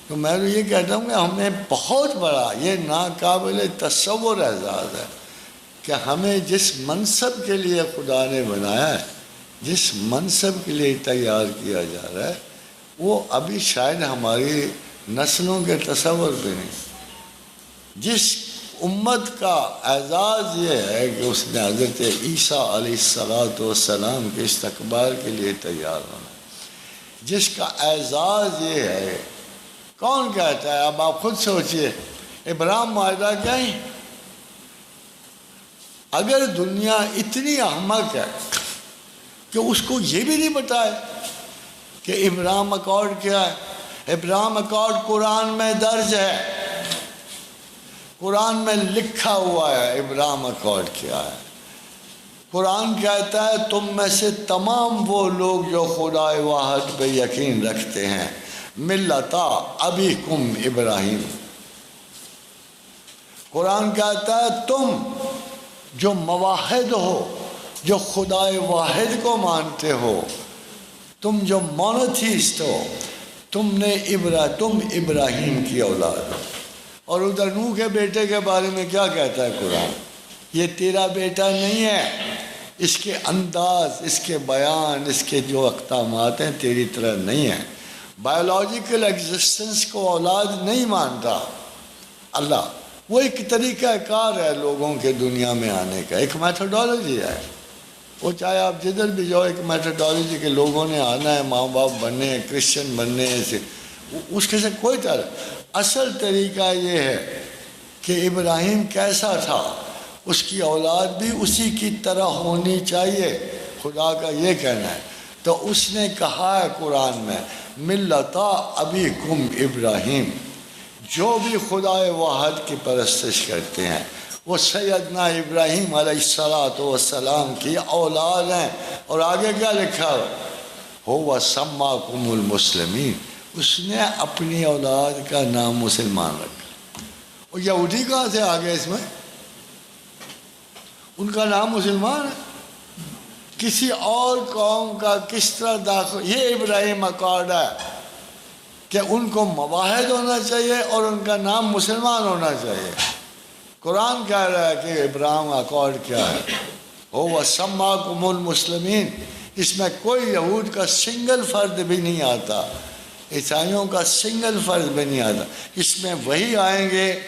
تو میں تو یہ کہتا ہوں کہ ہمیں بہت بڑا یہ ناقابل تصور اعزاز ہے کہ ہمیں جس منصب کے لیے خدا نے بنایا ہے، جس منصب کے لیے تیار کیا جا رہا ہے، وہ ابھی شاید ہماری نسلوں کے تصور پہ نہیں۔ جس امت کا اعزاز یہ ہے کہ اس نے حضرت عیسیٰ علیہ السلام کے استقبال کے لیے تیار ہونا، جس کا اعزاز یہ ہے، کون کہتا ہے؟ اب آپ خود سوچئے، ابراہیم معاہدہ کہیں؟ اگر دنیا اتنی احمق ہے کہ اس کو یہ بھی نہیں بتائے کہ ابراہیم اکارڈ کیا ہے۔ ابراہیم اکارڈ قرآن میں درج ہے، قرآن میں لکھا ہوا ہے ابراہیم اکارڈ کیا ہے۔ قرآن کہتا ہے تم میں سے تمام وہ لوگ جو خدا واحد پہ یقین رکھتے ہیں، ملتا ابیکم ابراہیم۔ قرآن کہتا ہے تم جو موحد ہو، جو خدا واحد کو مانتے ہو، تم جو مونوتھیسٹ ہو، تم ابراہیم کی اولاد ہو۔ اور ادھر نوح کے بیٹے کے بارے میں کیا کہتا ہے قرآن؟ یہ تیرا بیٹا نہیں ہے، اس کے انداز، اس کے بیان، اس کے جو اقدامات ہیں تیری طرح نہیں ہیں۔ بائیولوجیکل ایگزسٹنس کو اولاد نہیں مانتا اللہ، وہ ایک طریقہ کار ہے لوگوں کے دنیا میں آنے کا، ایک میتھڈالوجی ہے۔ وہ چاہے آپ جدھر بھی جاؤ، ایک میتھڈالوجی کے لوگوں نے آنا ہے، ماں باپ بننے ہیں، کرسچن بننے ہیں، اس کے سے کوئی اصل طریقہ یہ ہے کہ ابراہیم کیسا تھا، اس کی اولاد بھی اسی کی طرح ہونی چاہیے، خدا کا یہ کہنا ہے۔ تو اس نے کہا ہے قرآن میں ملتا ابیکم ابراہیم، جو بھی خدا واحد کی پرستش کرتے ہیں وہ سیدنا ابراہیم علیہ السلام کی اولاد ہیں۔ اور آگے کیا لکھا ہوا سماکم المسلمین، اس نے اپنی اولاد کا نام مسلمان رکھا۔ اور یہودی کہاں سے آگے اس میں؟ ان کا نام مسلمان ہے۔ کسی اور قوم کا کس طرح داخل؟ یہ ابراہیم اکارڈ ہے کہ ان کو مواحد ہونا چاہیے اور ان کا نام مسلمان ہونا چاہیے۔ قرآن کہہ رہا ہے کہ ابراہیم اکارڈ کیا ہے؟ هو سماکم المسلمین، اس میں کوئی یہود کا سنگل فرد بھی نہیں آتا، عیسائیوں کا سنگل فرد بھی نہیں آتا۔ اس میں وہی آئیں گے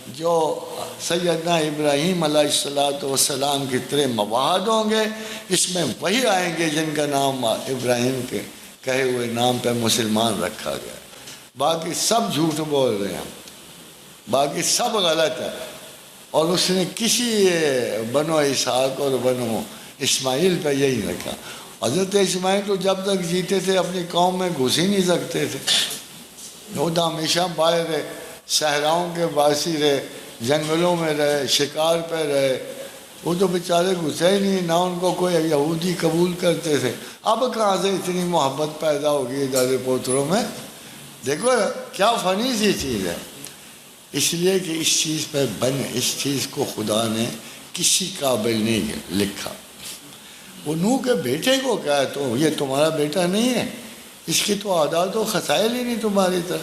جو سیدنا ابراہیم علیہ السلام کی طرح مواحد ہوں گے، اس میں وہی آئیں گے جن کا نام ابراہیم کے کہے ہوئے نام پہ مسلمان رکھا گیا۔ باقی سب جھوٹ بول رہے ہیں، باقی سب غلط ہے۔ اور اس نے کسی بنو اسحاق اور بنو اسماعیل پہ یہی رکھا۔ حضرت اسماعیل تو جب تک جیتے تھے اپنی قوم میں گھس ہی نہیں سکتے تھے، وہ تو ہمیشہ باہر رہے، صحراؤں کے باسی رہے، جنگلوں میں رہے، شکار پہ رہے، وہ تو بیچارے گھسے ہی نہیں، نہ ان کو کوئی یہودی قبول کرتے تھے۔ اب کہاں سے اتنی محبت پیدا ہوگی دادے پوتروں میں؟ دیکھو کیا فنی سی چیز ہے۔ اس لیے کہ اس چیز کو خدا نے کسی قابل نہیں لکھا۔ وہ نوح کے بیٹے کو کہا تو یہ تمہارا بیٹا نہیں ہے، اس کی تو عادات و خصائل ہی نہیں تمہاری طرح،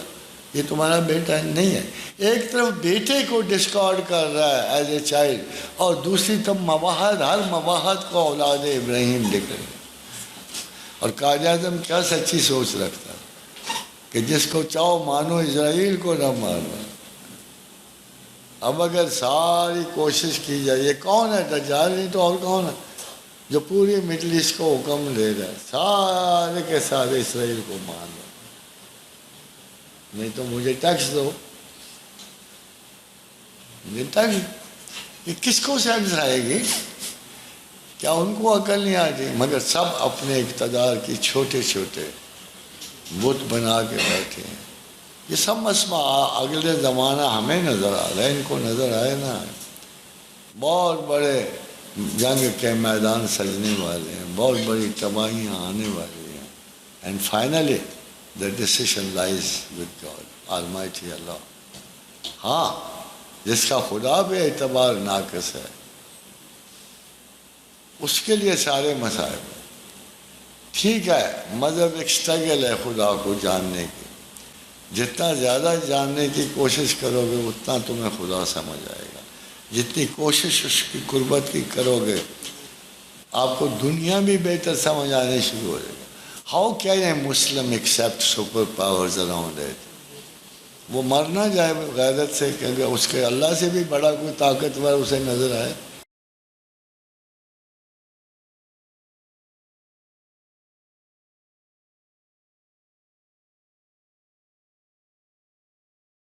یہ تمہارا بیٹا نہیں ہے۔ ایک طرف بیٹے کو ڈسکارڈ کر رہا ہے ایز اے چائلڈ، اور دوسری طرف مواحد، ہر مواحد کو اولاد ابراہیم لکھ رہے ہیں۔ اور قائد اعظم کیا سچی سوچ رکھتا کہ جس کو چاہو مانو، اسرائیل کو نہ مانو۔ اب اگر ساری کوشش کی جائے، یہ کون ہے؟ دجال نہیں تو اور کون ہے جو پوری مڈل ایسٹ کو حکم دے رہا ہے سارے کے سارے اسرائیل کو مان لو، نہیں تو مجھے ٹیکس دو، مجھے ٹیکس۔ یہ کس کو سینس آئے گی؟ کیا ان کو عقل نہیں آتی؟ مگر سب اپنے اقتدار کی چھوٹے چھوٹے بت بنا کے بیٹھے ہیں۔ یہ سب مسئلہ اگلے زمانہ ہمیں نظر آ رہا ہے، ان کو نظر آئے نہ آئے۔ بہت بڑے جنگ کے میدان سجنے والے ہیں، بہت بڑی تباہیاں آنے والی ہیں۔ And finally the decision lies with God, Almighty Allah۔ ہاں، جس کا خدا پہ اعتبار ناقص ہے اس کے لیے سارے مسائل ٹھیک ہے۔ مذہب ایک سٹرگل ہے خدا کو جاننے کی، جتنا زیادہ جاننے کی کوشش کرو گے اتنا تمہیں خدا سمجھ آئے گا. جتنی کوشش اس کی قربت کی کرو گے آپ کو دنیا بھی بہتر سمجھ آنے شروع ہو جائے گا. How can a Muslim accept super powers around it? وہ مرنا جائے غیرت سے، کیونکہ اس کے اللہ سے بھی بڑا کوئی طاقتور اسے نظر آئے.